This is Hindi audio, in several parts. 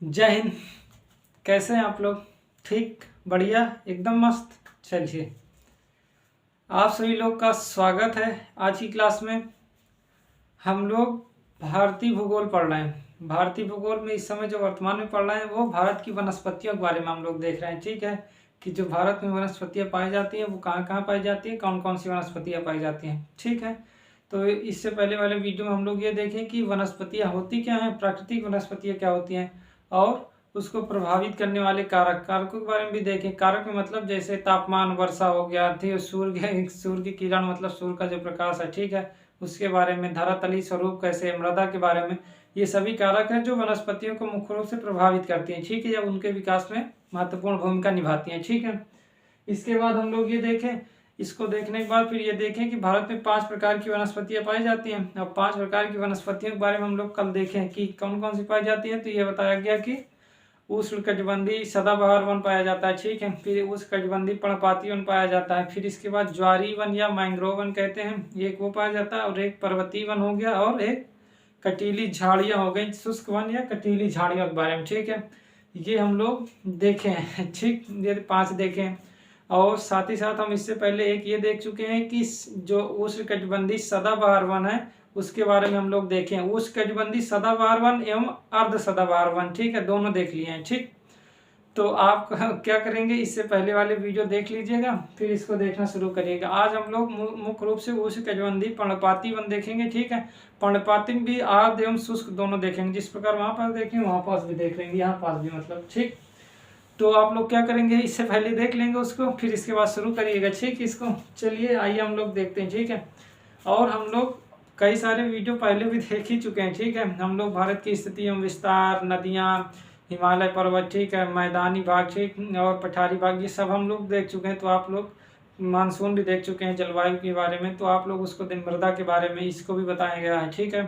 जय हिंद। कैसे हैं आप लोग? ठीक, बढ़िया, एकदम मस्त। चलिए, आप सभी लोग का स्वागत है। आज की क्लास में हम लोग भारतीय भूगोल पढ़ रहे हैं। भारतीय भूगोल में इस समय जो वर्तमान में पढ़ रहे हैं वो भारत की वनस्पतियों के बारे में हम लोग देख रहे हैं। ठीक है, कि जो भारत में वनस्पतियाँ पाई जाती हैं वो कहाँ कहाँ पाई जाती है, कौन कौन सी वनस्पतियाँ पाई जाती हैं। ठीक है, तो इससे पहले वाले वीडियो में हम लोग ये देखें कि वनस्पतियाँ होती क्या हैं, प्राकृतिक वनस्पतियाँ क्या होती हैं, और उसको प्रभावित करने वाले कारकों के बारे में भी देखें। कारक में मतलब जैसे तापमान, वर्षा हो गया, ठीक, सूर्य की किरण मतलब सूर्य का जो प्रकाश है, ठीक है, उसके बारे में, धरातलीय स्वरूप कैसे, मृदा के बारे में। ये सभी कारक हैं जो वनस्पतियों को मुख्य रूप से प्रभावित करती हैं। ठीक है, या उनके विकास में महत्वपूर्ण भूमिका निभाती हैं। ठीक है, इसके बाद हम लोग ये देखें, इसको देखने के बाद फिर ये देखें कि भारत में 5 प्रकार की वनस्पतियाँ पाई जाती हैं। अब 5 प्रकार की वनस्पतियों के बारे में हम लोग कल देखें कि कौन कौन सी पाई जाती हैं। तो ये बताया गया कि उष्णकटिबंधीय सदाबहार वन पाया जाता है। ठीक है, फिर उष्णकटिबंधीय पर्णपाती वन पाया जाता है। फिर इसके बाद ज्वारी वन या मैंग्रोव वन कहते हैं, एक वो पाया जाता है, और एक पर्वतीय वन हो गया, और एक कटीली झाड़ियाँ हो गई, शुष्क वन या कटीली झाड़ियों के बारे में। ठीक है, ये हम लोग देखे हैं। ठीक, ये 5 देखें, और साथ ही साथ हम इससे पहले एक ये देख चुके हैं कि जो उष्णकटिबंधीय सदाबहार वन है उसके बारे में हम लोग देखें। उष्णकटिबंधीय सदाबहार वन एवं अर्ध सदाबहार वन, ठीक है, दोनों देख लिए हैं। ठीक, तो आप क्या करेंगे, इससे पहले वाले वीडियो देख लीजिएगा, फिर इसको देखना शुरू करिएगा। आज हम लोग मुख्य रूप से उष्णकटिबंधीय पर्णपाती वन देखेंगे। ठीक है, पर्णपाती भी आर्द्र एवं शुष्क दोनों देखेंगे। जिस प्रकार वहां पास देखेंगे वहां पास भी देख लेंगे, यहाँ पास भी मतलब। ठीक, तो आप लोग क्या करेंगे, इससे पहले देख लेंगे उसको, फिर इसके बाद शुरू करिएगा। ठीक, इसको चलिए आइए हम लोग देखते हैं। ठीक है, और हम लोग कई सारे वीडियो पहले भी देख ही चुके हैं। ठीक है, हम लोग भारत की स्थिति एवं विस्तार, नदियाँ, हिमालय पर्वत, ठीक है, मैदानी भाग, ठीक, और पठारी भाग, ये सब हम लोग देख चुके हैं। तो आप लोग मानसून भी देख चुके हैं, जलवायु के बारे में, तो आप लोग उसको दिन मृदा के बारे में इसको भी बताया गया है। ठीक है,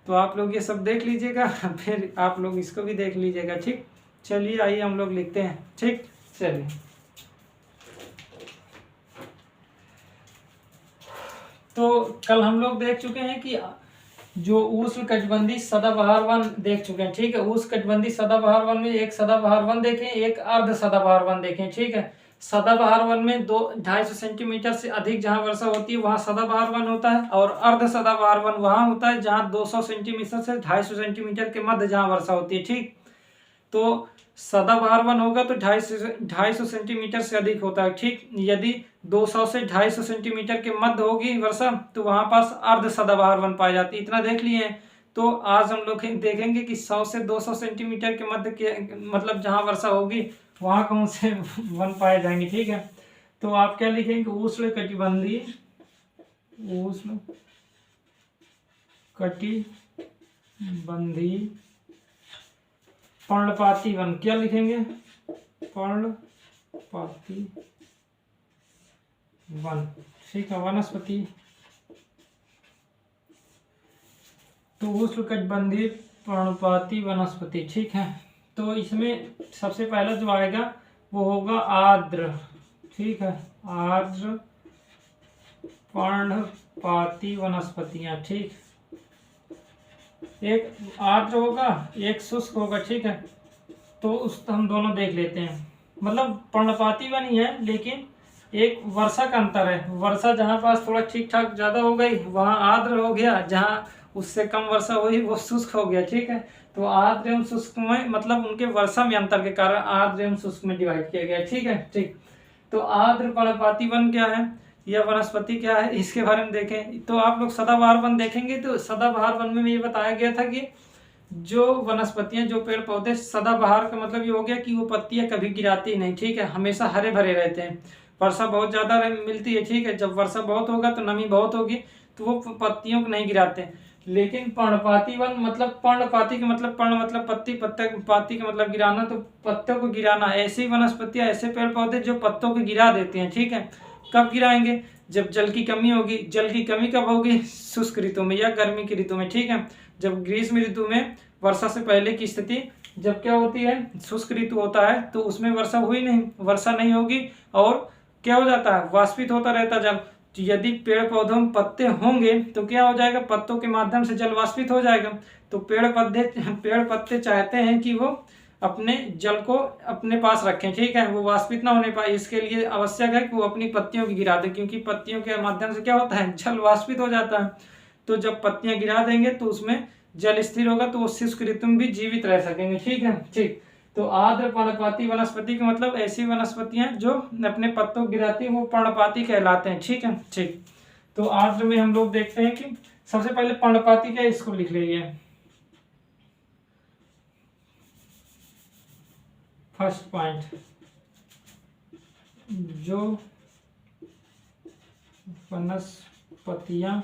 तो आप लोग ये सब देख लीजिएगा, फिर आप लोग इसको भी देख लीजिएगा। ठीक, चलिए आइए हम लोग लिखते हैं। ठीक, चलिए, तो कल हम लोग देख चुके हैं कि जो उष्णकटिबंधीय सदाबहार वन देख चुके हैं। ठीक है, उष्णकटिबंधीय सदाबहार वन में एक सदाबहार वन देखें, एक अर्ध सदाबहार वन देखें। ठीक है, सदाबहार वन में 250 सेंटीमीटर से अधिक जहां वर्षा होती है वहां सदाबहार वन होता है, और अर्ध सदाबहार वन वहां होता है जहां 200 सेंटीमीटर से 250 सेंटीमीटर के मध्य जहां वर्षा होती है। ठीक, तो सदाबहार वन होगा तो 250 सेंटीमीटर से अधिक होता है। ठीक, यदि 200 से 250 सेंटीमीटर के मध्य होगी वर्षा तो वहां पास अर्ध सदाबहार वन पाई जाती है। इतना देख लिए हैं। तो आज हम लोग देखेंगे कि 100 से 200 सेंटीमीटर के मध्य के मतलब जहां वर्षा होगी वहां कौन से वन पाए जाएंगे। ठीक है, तो आप क्या लिखेंगे, उष्णकटिबंधीय पर्णपाती वन। क्या लिखेंगे, पर्णपाती वन। ठीक है, वनस्पति, तो उष्णकटिबंधीय पर्णपाती वनस्पति। ठीक है, तो इसमें सबसे पहला जो आएगा वो होगा आर्द्र। ठीक है, आर्द्र पर्णपाती वनस्पतियां। ठीक, एक आर्द्र होगा, एक शुष्क होगा। ठीक है, तो उस हम दोनों देख लेते हैं। मतलब पर्णपाती वन ही है, लेकिन एक वर्षा का अंतर है। वर्षा जहाँ पास थोड़ा ठीक ठाक ज्यादा हो गई वहाँ आर्द्र हो गया, जहाँ उससे कम वर्षा हुई वो शुष्क हो गया। ठीक है, तो आर्द्र एवं शुष्क में मतलब उनके वर्षा में अंतर के कारण आर्द्र एवं शुष्क में डिवाइड किया गया। ठीक है, ठीक, तो आर्द्र पर्णपाती वन क्या है, यह वनस्पति क्या है, इसके बारे में देखें। तो आप लोग सदाबहार वन देखेंगे तो सदाबहार वन में ये बताया गया था कि जो वनस्पतियां, जो पेड़ पौधे, सदाबहार का मतलब ये हो गया कि वो पत्तियां कभी गिराती नहीं। ठीक है, हमेशा हरे भरे रहते हैं, वर्षा बहुत ज्यादा मिलती है। ठीक है, जब वर्षा बहुत होगा तो नमी बहुत होगी तो वो पत्तियों को नहीं गिराते। लेकिन पर्णपाती वन मतलब पर्णपाती का मतलब पर्ण मतलब पत्ती, पाती का मतलब गिराना, तो पत्तों को गिराना। ऐसी वनस्पतियां, ऐसे पेड़ पौधे जो पत्तों को गिरा देते हैं। ठीक है, कब गिराएंगे, जब जल की कमी होगी। जल की कमी कब होगी, शुष्क ऋतु में या गर्मी की ऋतु में। ठीक है, जब ग्रीष्म ऋतु में वर्षा से पहले की स्थिति जब क्या होती है, शुष्क ऋतु होता है, तो उसमें वर्षा वर्षा नहीं होगी, और क्या हो जाता है, वाष्पित होता रहता जल। तो यदि पेड़ पौधों में पत्ते होंगे तो क्या हो जाएगा, पत्तों के माध्यम से जल वाष्पित हो जाएगा। तो पेड़ पत्ते चाहते हैं कि वो अपने जल को अपने पास रखें, ठीक है, वो वाष्पित ना होने पाए। इसके लिए आवश्यक है कि वो अपनी पत्तियों की गिरा दें, क्योंकि पत्तियों के माध्यम से क्या होता है, जल वाष्पित हो जाता है। तो जब पत्तियां गिरा देंगे तो उसमें जल स्थिर होगा, तो वो शुष्क ऋतु में भी जीवित रह सकेंगे, ठीक है। ठीक, तो आर्द्र पर्णपाती वनस्पति का मतलब ऐसी वनस्पतियां जो अपने पत्तों गिराती है वो पर्णपाती कहलाते हैं, ठीक है। ठीक, तो आर्द्र में हम लोग देखते हैं कि सबसे पहले पर्णपाती क्या है, इसको लिख लीजिए। फर्स्ट पॉइंट, जो वनस्पतियां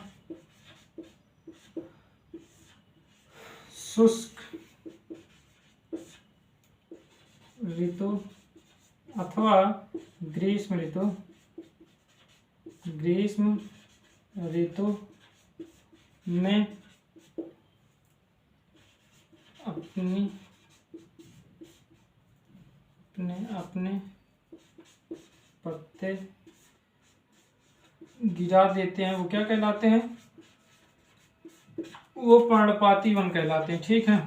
शुष्क ऋतु अथवा ग्रीष्म ऋतु में अपने पत्ते गिरा देते हैं, वो क्या कहलाते हैं, वो पर्णपाती वन कहलाते हैं, ठीक है,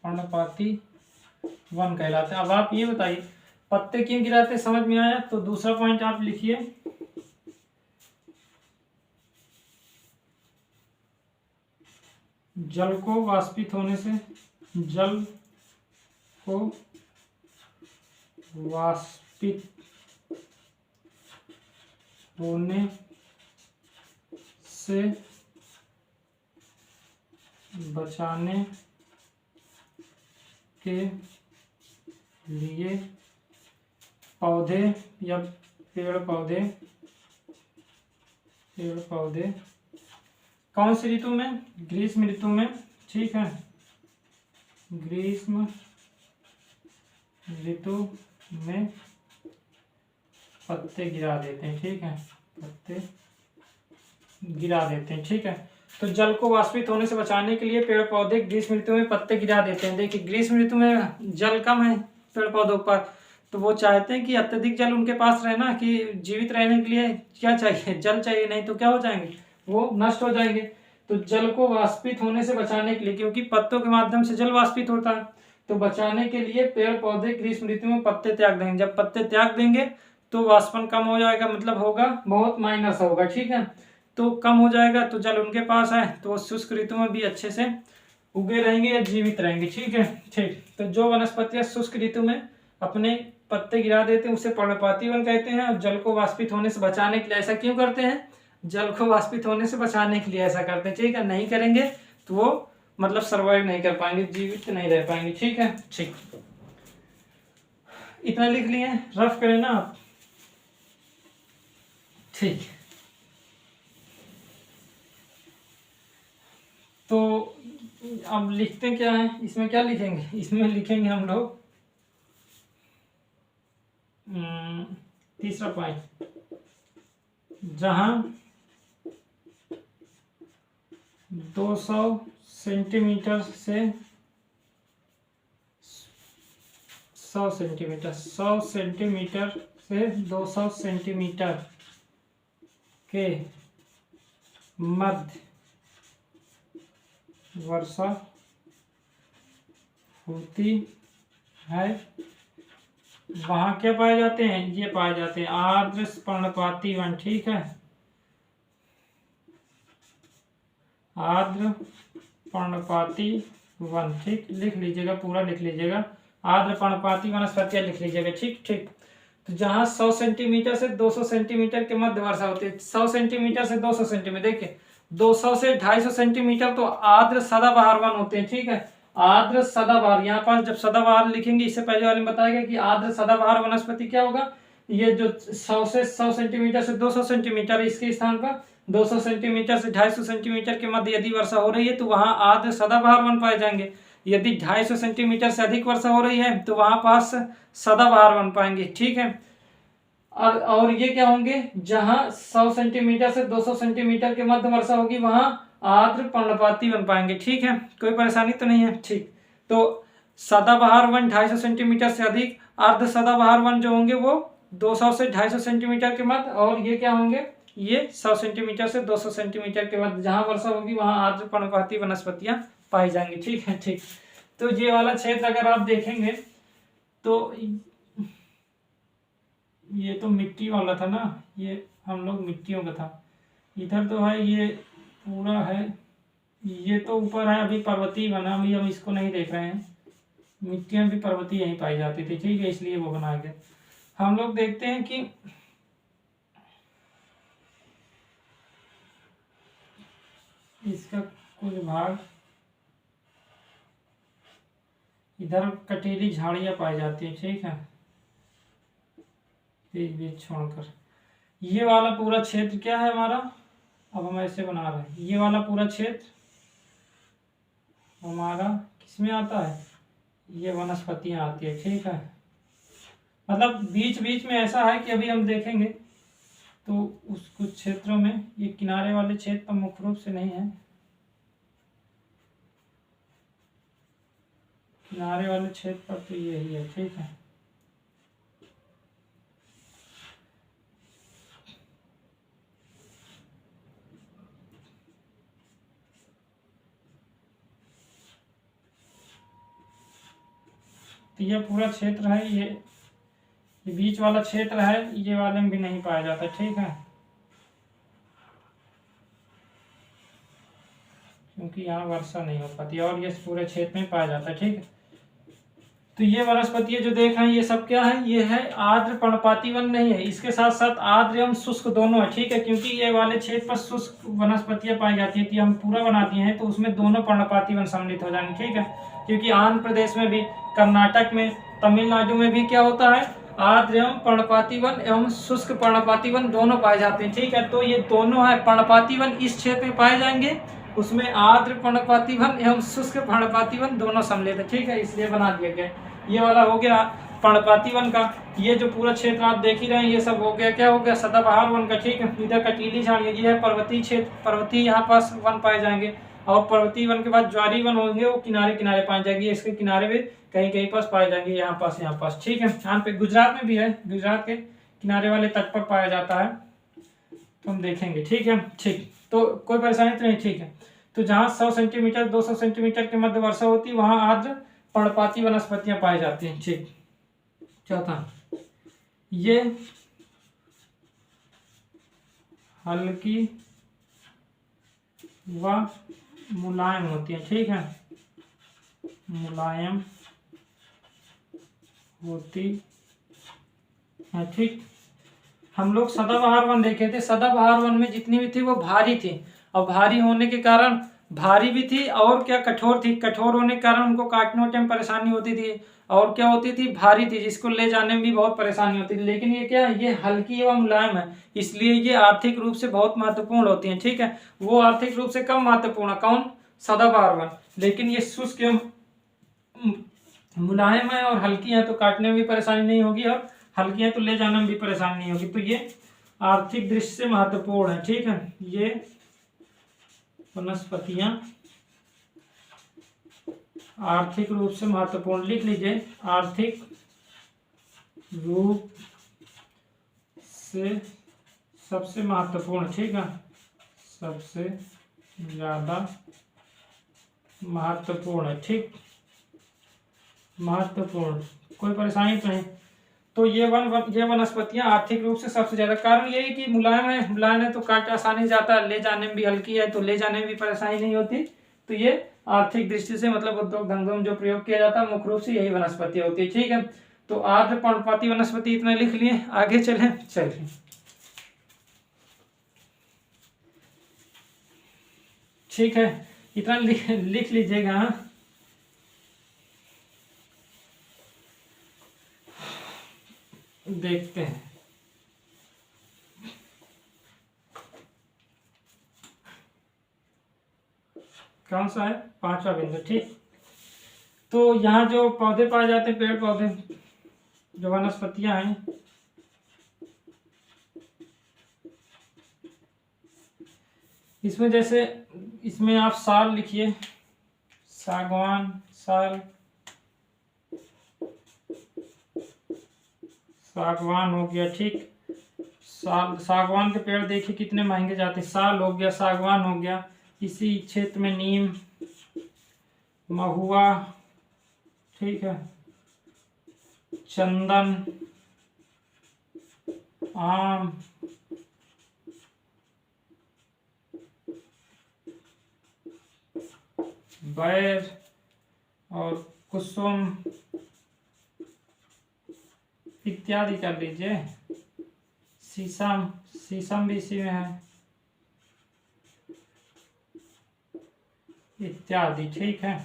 पर्णपाती वन कहलाते हैं। अब आप ये बताइए पत्ते क्यों गिराते हैं, समझ में आया? तो दूसरा पॉइंट आप लिखिए, जल को वाष्पित होने से, जल को वाष्पित होने से बचाने के लिए पौधे या पेड़ पौधे कौन सी ऋतु में, ग्रीष्म ऋतु में, ठीक है, ग्रीष्म ऋतु में पत्ते गिरा देते हैं, ठीक है, पत्ते गिरा देते हैं, ठीक है। तो जल को वाष्पित होने से बचाने के लिए पेड़ पौधे ग्रीष्म ऋतु में पत्ते गिरा देते हैं। देखिए ग्रीष्म ऋतु में जल कम है पेड़ पौधों पर, तो वो चाहते हैं कि अत्यधिक जल उनके पास रहना, कि जीवित रहने के लिए क्या चाहिए, जल चाहिए, नहीं तो क्या हो जाएंगे, वो नष्ट हो जाएंगे। तो जल को वाष्पित होने से बचाने के लिए, क्योंकि पत्तों के माध्यम से जल वाष्पित होता है, तो बचाने के लिए पेड़ पौधे ग्रीष्म ऋतु में पत्ते त्याग देंगे। जब पत्ते त्याग देंगे तो वाष्पन कम हो जाएगा, मतलब होगा बहुत माइनस होगा, ठीक है, तो कम हो जाएगा, तो जल उनके पास है तो वो शुष्क ऋतु में भी अच्छे से उगे रहेंगे या जीवित रहेंगे, ठीक है। ठीक, तो जो वनस्पतियां शुष्क ऋतु में अपने पत्ते गिरा देते हैं उसे पर्णपाती वन कहते हैं। और जल को वाष्पित होने से बचाने के लिए ऐसा क्यों करते हैं, जल को वाष्पित होने से बचाने के लिए ऐसा करते हैं, ठीक है, नहीं करेंगे तो वो मतलब सर्वाइव नहीं कर पाएंगे, जीवित नहीं रह पाएंगे, ठीक है। ठीक, इतना लिख लिए, रफ करें ना आप, ठीक। तो अब लिखते क्या है, इसमें क्या लिखेंगे, इसमें लिखेंगे हम लोग तीसरा पॉइंट, जहां 200 सेंटीमीटर से 100 सेंटीमीटर, 100 सेंटीमीटर से 200 सेंटीमीटर के मध्य वर्षा होती है, वहां क्या पाए जाते हैं, ये पाए जाते हैं आर्द्र पर्णपाती वन, ठीक है, आर्द्र पर्णपाती वन, ठीक, लिख लीजिएगा, पूरा लिख लीजिएगा, आर्द्र पर्णपाती वनस्पतियां लिख लीजिएगा, ठीक। ठीक, तो जहां 100 सेंटीमीटर से 200 सेंटीमीटर के मध्य वर्षा होती है, 100 सेंटीमीटर से 200 सेंटीमीटर, देखिए 200 से 250 सेंटीमीटर तो आर्द्र सदाबहार वन होते हैं, ठीक है, आर्द्र सदाबहार। यहाँ पर जब सदाबहार लिखेंगे, इससे पहले वाले में बताया गया कि आर्द्र सदाबहार वनस्पति क्या होगा, ये जो 100 से 100 सेंटीमीटर से 200 सेंटीमीटर, इसके स्थान पर 200 सेंटीमीटर से 250 सेंटीमीटर के मध्य यदि वर्षा हो रही है तो वहां आर्द्र सदाबहार वन पाए जाएंगे। यदि 250 सेंटीमीटर से अधिक वर्षा हो रही है तो वहां पास सदाबहार वन पाएंगे, ठीक है। और ये क्या होंगे, जहां 100 सेंटीमीटर से 200 सेंटीमीटर के मध्य वर्षा होगी वहां आर्द्र पर्णपाती वन पाएंगे, ठीक है, कोई परेशानी तो नहीं है। ठीक, तो सदाबहार वन 250 सेंटीमीटर से अधिक, अर्ध सदाबहार वन जो होंगे वो 200 से 250 सेंटीमीटर के मध्य, और ये क्या होंगे, ये 100 सेंटीमीटर से 200 सेंटीमीटर के मध्य जहां वर्षा होगी वहां आर्द्र पर्णपाती वनस्पतियां पाई जाएंगी, ठीक है। ठीक, तो ये वाला क्षेत्र अगर आप देखेंगे तो ये तो मिट्टी वाला था ना, ये हम लोग मिट्टियों का था। इधर तो है ये पूरा है, ये तो ऊपर है अभी पर्वतीय बना, अभी हम इसको नहीं देख रहे हैं। मिट्टियां भी पर्वतीय यहीं पाई जाती थी, ठीक है, इसलिए वो बना गया। हम लोग देखते हैं कि इसका कुछ भाग इधर कटीली झाड़ियां पाई जाती है, ठीक है, बीच बीच छोड़कर। ये वाला पूरा क्षेत्र क्या है हमारा, अब हम ऐसे बना रहे हैं, ये वाला पूरा क्षेत्र हमारा किसमें आता है, ये वनस्पतियां आती है, ठीक है। मतलब बीच बीच में ऐसा है कि अभी हम देखेंगे तो उस कुछ क्षेत्रों में ये किनारे वाले क्षेत्र तो मुख्य रूप से नहीं है, किनारे वाले क्षेत्र पर तो यही है, ठीक है। तो ये पूरा क्षेत्र है, ये बीच वाला क्षेत्र है, ये वाले में भी नहीं पाया जाता, ठीक है, क्योंकि यहाँ वर्षा नहीं हो पाती और ये पूरे क्षेत्र में पाया जाता है, ठीक है। तो ये वनस्पतियां जो देख रहे हैं ये सब क्या है, ये है आर्द्र पर्णपाती वन नहीं है, इसके साथ साथ आर्द्र एवं शुष्क दोनों है, ठीक है, क्योंकि ये वाले क्षेत्र पर शुष्क वनस्पतियां पाई जाती है, तो हम पूरा बनाती हैं तो उसमें दोनों पर्णपाती वन सम्मिलित हो जाएंगे, ठीक है। क्योंकि आंध्र प्रदेश में भी, कर्नाटक में, तमिलनाडु में भी क्या होता है, आर्द्र एवं पर्णपाती वन एवं शुष्क पर्णपाती वन दोनों पाए जाते हैं, ठीक है। तो ये दोनों है पर्णपाती वन इस क्षेत्र में पाए जाएंगे, उसमें आर्द्र पर्णपाती वन एवं शुष्क पर्णपाती वन दोनों सम्मिलित है, ठीक है, इसलिए बना दिया गया। ये वाला हो गया पर्णपाती वन का। ये जो पूरा क्षेत्र आप देख ही रहे हैं ये सब हो गया, क्या हो गया, सदाबहार वन का, ठीक है। इधर कटीली झाड़ियाँ, ये है पर्वतीय क्षेत्र, पर्वतीय यहाँ पास वन पाए जाएंगे, और पर्वतीय वन के बाद ज्वारी वन होंगे, वो किनारे किनारे पाए जाएंगे, इसके किनारे भी कहीं कहीं पास पाए जाएंगे, यहाँ पास, ठीक है। यहाँ पे गुजरात में भी है, गुजरात के किनारे वाले तट पर पाया जाता है, तो हम देखेंगे, ठीक है, ठीक। तो कोई परेशानी तो नहीं, ठीक है। तो जहाँ 100 सेंटीमीटर 200 सेंटीमीटर के मध्य वर्षा होती है वहाँ आर्द्र पर्णपाती वनस्पतियां पाई जाती हैं, ठीक। चौथा, ये हल्की व मुलायम होती है, ठीक है, मुलायम होती है, ठीक। हम लोग सदाबहार वन देखे थे, सदाबहार वन में जितनी भी थी वो भारी थी, और भारी होने के कारण भारी भी थी और क्या कठोर थी, कठोर होने के कारण उनको काटने टाइम परेशानी होती थी, और क्या होती थी, भारी थी, जिसको ले जाने में भी बहुत परेशानी होती थी। लेकिन ये क्या है, ये हल्की एवं मुलायम है, इसलिए ये आर्थिक रूप से बहुत महत्वपूर्ण होती हैं, ठीक है। वो आर्थिक रूप से कम महत्वपूर्ण है, कौन, सदाबहार वन, लेकिन ये शुष्क एवं मुलायम है और हल्की है, तो काटने में भी परेशानी नहीं होगी, और हल्की है तो ले जाने में भी परेशानी नहीं होगी, तो ये आर्थिक दृष्टि से महत्वपूर्ण है, ठीक है। ये वनस्पतियां आर्थिक रूप से महत्वपूर्ण, लिख लीजिए, आर्थिक रूप से सबसे महत्वपूर्ण, ठीक है, सबसे ज्यादा महत्वपूर्ण है, ठीक, महत्वपूर्ण, कोई परेशानी तो नहीं। तो ये वनस्पतियां आर्थिक रूप से सबसे ज्यादा, कारण ये है कि मुलायम है तो काट आसानी जाता है, ले जाने में भी हल्की है तो ले जाने में भी परेशानी नहीं होती, तो ये आर्थिक दृष्टि से मतलब उद्योग धंधों में जो प्रयोग किया जाता है मुख्य रूप से यही वनस्पति होती है, ठीक है। तो आर्द्र पर्णपाती वनस्पति इतना लिख लिए, आगे चलिए ठीक है, इतना लिख लीजिएगा। देखते हैं कौन सा है, पांचवा बिंदु, ठीक। तो यहाँ जो पौधे पाए जाते हैं, पेड़ पौधे जो वनस्पतियां हैं, इसमें जैसे इसमें आप साल लिखिए, सागवान, सागवान हो गया, ठीक। सागवान के पेड़ देखिए कितने महंगे जाते हैं, साल हो गया, सागवान हो गया। इसी क्षेत्र में नीम, महुआ, ठीक है, चंदन, आम, बैर और कुसुम इत्यादि कर लीजिए। शीशम, शीशम भी इसी में है, इत्यादि। ठीक है,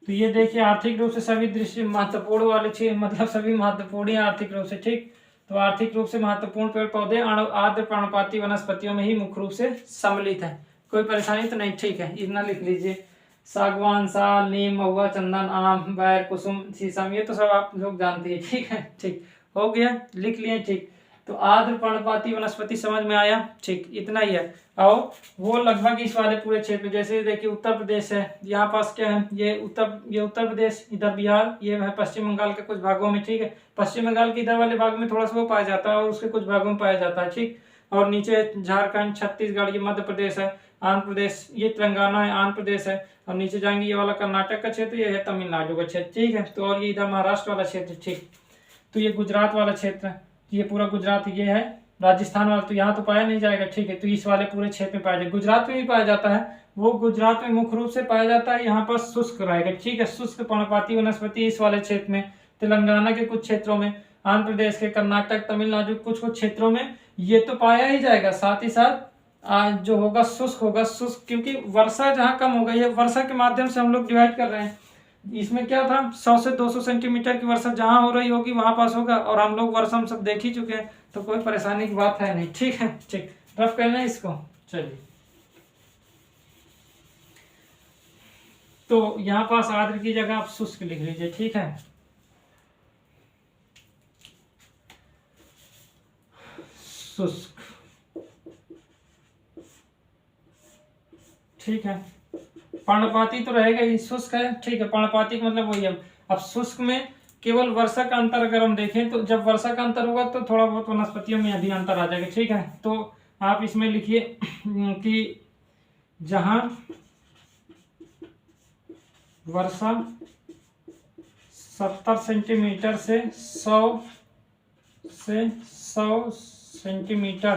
तो ये देखिए आर्थिक रूप से सभी दृष्टि महत्वपूर्ण वाले चीज, मतलब सभी महत्वपूर्ण ही आर्थिक रूप से। ठीक, तो आर्थिक रूप से महत्वपूर्ण पेड़ पौधे आर्द्र पर्णपाती वनस्पतियों में ही मुख्य रूप से सम्मिलित है। कोई परेशानी तो नहीं? ठीक है, इतना लिख लीजिए। सागवान, साल, नीम, महुआ, चंदन, आम, बैर, कुसुम, शीशम, ये तो सब आप लोग जानते हैं। ठीक है, ठीक हो गया, लिख लिए। ठीक, तो आर्द्र पर्णपाती वनस्पति समझ में आया। ठीक, इतना ही है। और वो लगभग इस वाले पूरे क्षेत्र, जैसे देखिए उत्तर प्रदेश है, यहाँ पास क्या है, ये उत्तर प्रदेश, इधर बिहार, ये है पश्चिम बंगाल के कुछ भागों में। ठीक है, पश्चिम बंगाल के इधर वाले भाग में थोड़ा सा वो पाया जाता है और उसके कुछ भागों में पाया जाता है। ठीक, और नीचे झारखंड, छत्तीसगढ़, ये मध्य प्रदेश है, आंध्र प्रदेश, ये तेलंगाना है, आंध्र प्रदेश है, और नीचे जाएंगे ये वाला कर्नाटक का क्षेत्र, ये है तमिलनाडु का क्षेत्र। ठीक है, तो और ये इधर महाराष्ट्र वाला क्षेत्र। ठीक, तो ये गुजरात वाला क्षेत्र, ये पूरा गुजरात, ये है राजस्थान वाला, तो यहाँ तो पाया नहीं जाएगा। ठीक है, तो इस वाले पूरे क्षेत्र में पाया जाएगा। गुजरात में भी पाया जाता है, वो गुजरात में मुख्य रूप से पाया जाता है, यहाँ पर शुष्क रहेगा। ठीक है, शुष्क पर्णपाती वनस्पति इस वाले क्षेत्र में, तेलंगाना के कुछ क्षेत्रों में, आंध्र प्रदेश के, कर्नाटक, तमिलनाडु कुछ कुछ क्षेत्रों में ये तो पाया ही जाएगा। साथ ही साथ जो होगा शुष्क होगा, शुष्क, क्योंकि वर्षा जहाँ कम हो गई है, वर्षा के माध्यम से हम लोग डिवाइड कर रहे हैं। इसमें क्या था, 100 से 200 सेंटीमीटर की वर्षा जहां हो रही होगी वहां पास होगा, और हम लोग वर्षा हम सब देख ही चुके हैं, तो कोई परेशानी की बात है नहीं। ठीक है, ठीक, रफ करना है इसको। चलिए, तो यहाँ पास आर्द्र की जगह आप शुष्क लिख लीजिए। ठीक है, शुष्क। ठीक है, पर्णपाती तो रहेगा ही, शुष्क है। ठीक है, पर्णपाती का मतलब वही है। अब शुष्क में केवल वर्षा का अंतर अगर हम देखें, तो जब वर्षा का अंतर होगा तो थोड़ा बहुत वनस्पतियों में भी अंतर आ जाएगा। ठीक है, तो आप इसमें लिखिए कि जहां वर्षा 70 सेंटीमीटर से 100 सेंटीमीटर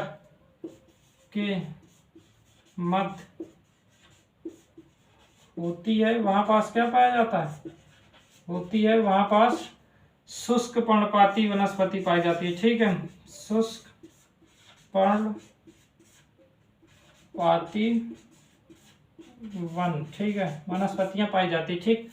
के मध्य होती है, वहां पास क्या पाया जाता है, होती है वहां पास शुष्क पर्णपाती वनस्पति पाई जाती है। ठीक है, शुष्क पर्णपाती वन, ठीक है, वनस्पतियां पाई जाती है। ठीक,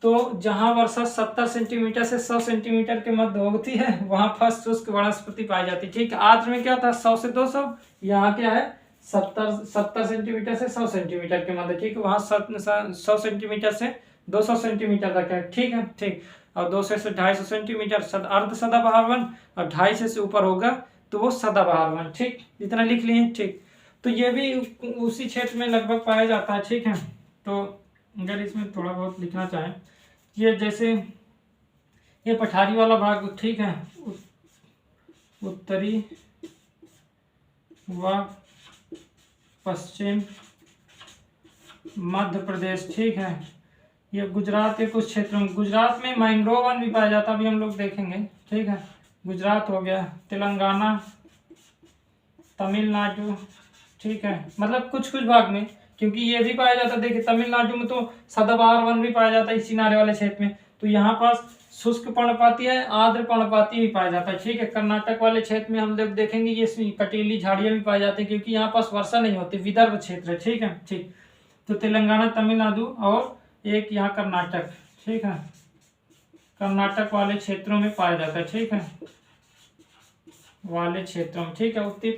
तो जहां वर्षा 70 सेंटीमीटर से 100 सेंटीमीटर के मध्य होती है वहां पास शुष्क वनस्पति पाई जाती है। ठीक, आर्द्र में क्या था, 100 से 200, यहाँ क्या है 70 सेंटीमीटर से 100 सेंटीमीटर के मध्य। ठीक है, वहाँ 100 सेंटीमीटर से 200 सेंटीमीटर तक है। ठीक है, ठीक, और 200 से 250 सेंटीमीटर अर्ध सदाबहार वन, और 250 से ऊपर होगा तो वो सदाबहार वन। ठीक, इतना लिख लिए। ठीक, तो ये भी उसी क्षेत्र में लगभग पाया जाता है। ठीक है, तो अगर इसमें थोड़ा बहुत लिखना चाहें, ये जैसे ये पठारी वाला भाग, ठीक है, उत्तरी व पश्चिम मध्य प्रदेश। ठीक है, ये गुजरात के कुछ क्षेत्रों में, गुजरात में मैंग्रोव वन भी पाया जाता है, अभी हम लोग देखेंगे। ठीक है, गुजरात हो गया, तेलंगाना, तमिलनाडु। ठीक है, मतलब कुछ कुछ भाग में, क्योंकि ये भी पाया जाता है। देखिए तमिलनाडु में तो सदाबहार वन भी पाया जाता है इस किनारे वाले क्षेत्र में, तो यहाँ पास शुष्क पर्णपाती है, आर्द्र पर्णपाती भी पाया जाता है। ठीक है, कर्नाटक वाले क्षेत्र में हम लोग देखेंगे ये कटीली झाड़ियाँ भी पाई जाती है, क्योंकि यहाँ पास वर्षा नहीं होती, विदर्भ क्षेत्र है। ठीक है, ठीक, तो तेलंगाना, तमिलनाडु और एक यहाँ कर्नाटक। ठीक है, कर्नाटक वाले क्षेत्रों में पाया जाता है। ठीक है, वाले क्षेत्रों में। ठीक है, उत्तरी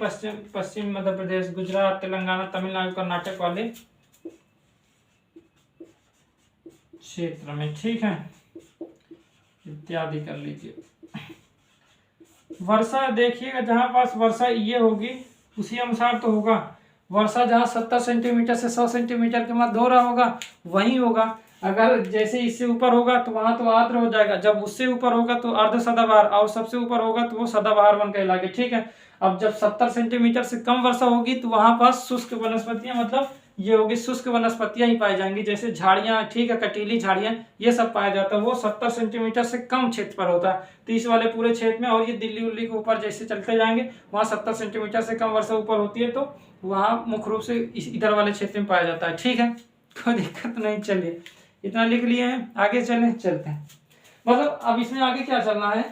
पश्चिम मध्य प्रदेश, गुजरात, तेलंगाना, तमिलनाडु, कर्नाटक वाले क्षेत्र में। ठीक है, इत्यादि कर लीजिए। वर्षा देखिएगा, जहां पास वर्षा ये होगी उसी अनुसार तो होगा। वर्षा जहां 70 सेंटीमीटर से 100 सेंटीमीटर के मध्य हो रहा होगा वहीं होगा। अगर जैसे इससे ऊपर होगा तो वहां तो आर्द्र हो जाएगा, जब उससे ऊपर होगा तो अर्ध सदाबहार, और सबसे ऊपर होगा तो वो सदाबहार वन कहलाएगा। ठीक है, अब जब 70 सेंटीमीटर से कम वर्षा होगी तो वहां पास शुष्क वनस्पतियां, मतलब ये होगी शुष्क वनस्पतियां ही पाई जाएंगी, जैसे झाड़ियां, ठीक है, कटीली झाड़ियां, ये सब पाया जाता है। वो 70 सेंटीमीटर से कम क्षेत्र पर होता है, 30 वाले पूरे क्षेत्र में। और ये दिल्ली उल्ली के ऊपर जैसे चलते जाएंगे वहाँ 70 सेंटीमीटर से कम वर्षा ऊपर होती है, तो वहाँ मुख्य रूप से इधर वाले क्षेत्र में पाया जाता है। ठीक है, कोई दिक्कत नहीं। चलिए इतना लिख लिए हैं, आगे चलते हैं। मतलब अब इसमें आगे क्या चलना है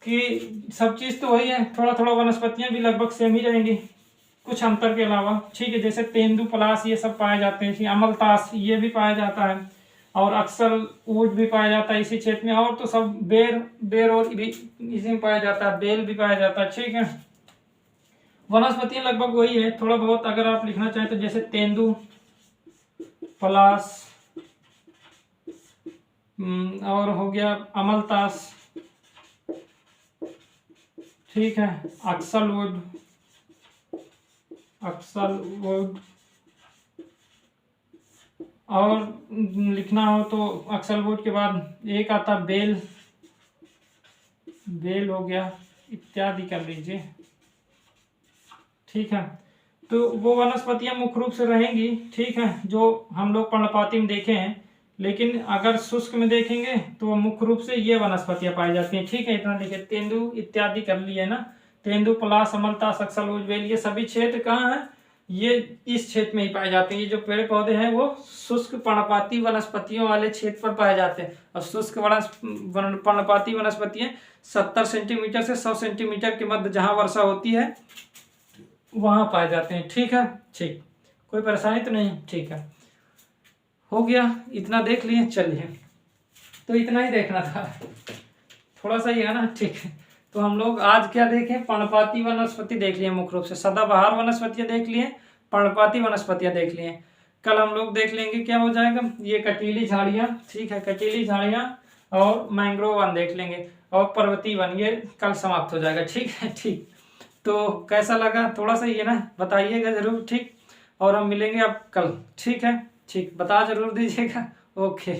कि सब चीज़ तो वही है, थोड़ा थोड़ा वनस्पतियां भी लगभग सेम ही रहेंगी, कुछ अंतर के अलावा। ठीक है, जैसे तेंदु पलाश ये सब पाए जाते हैं, अमलतास ये भी पाया जाता है, और अक्सर ऊट भी पाया जाता है इसी क्षेत्र में। और तो सब बेर और भी इसी में पाया जाता है, बेल भी पाया जाता है। ठीक है, वनस्पतियां लगभग वही है, थोड़ा बहुत अगर आप लिखना चाहें तो जैसे तेंदु पलाश, और हो गया अमलतास, ठीक है, अक्सरवुड, और लिखना हो तो अक्सरवुड के बाद एक आता बेल हो गया, इत्यादि कर लीजिए। ठीक है, तो वो वनस्पतियां मुख्य रूप से रहेंगी, ठीक है, जो हम लोग पर्णपाती में देखे हैं। लेकिन अगर शुष्क में देखेंगे तो मुख्य रूप से ये वनस्पतियां पाई जाती हैं। ठीक है, इतना लिखे, तेंदु इत्यादि कर लिए ना, तेंदु पलाश अमलतास अक्सरवुड बेल, ये सभी क्षेत्र कहाँ है, ये इस क्षेत्र में ही पाए जाते हैं। ये जो पेड़ पौधे हैं वो शुष्क पर्णपाती वनस्पतियों वाले क्षेत्र पर पाए जाते हैं, और शुष्क पर्णपाती वनस्पतियां 70 सेंटीमीटर से 100 सेंटीमीटर के मध्य जहाँ वर्षा होती है वहाँ पाए जाते हैं। ठीक है, ठीक, कोई परेशानी तो नहीं। ठीक है, हो गया, इतना देख लिए। चलिए, तो इतना ही देखना था, थोड़ा सा ही है ना। ठीक है, तो हम लोग आज क्या देखें, पर्णपाती वनस्पति देख लिए मुख्य रूप से, सदाबहार वनस्पतियां देख लिए, पर्णपाती वनस्पतियां देख लिए। कल हम लोग देख लेंगे क्या हो जाएगा, ये कटीली झाड़ियां, ठीक है, कटीली झाड़ियां और मैंग्रोव वन देख लेंगे, और पर्वतीय वन, ये कल समाप्त हो जाएगा। ठीक है, ठीक, तो कैसा लगा थोड़ा सा ये ना बताइएगा जरूर। ठीक, और हम मिलेंगे अब कल। ठीक है, ठीक, बता जरूर दीजिएगा। ओके।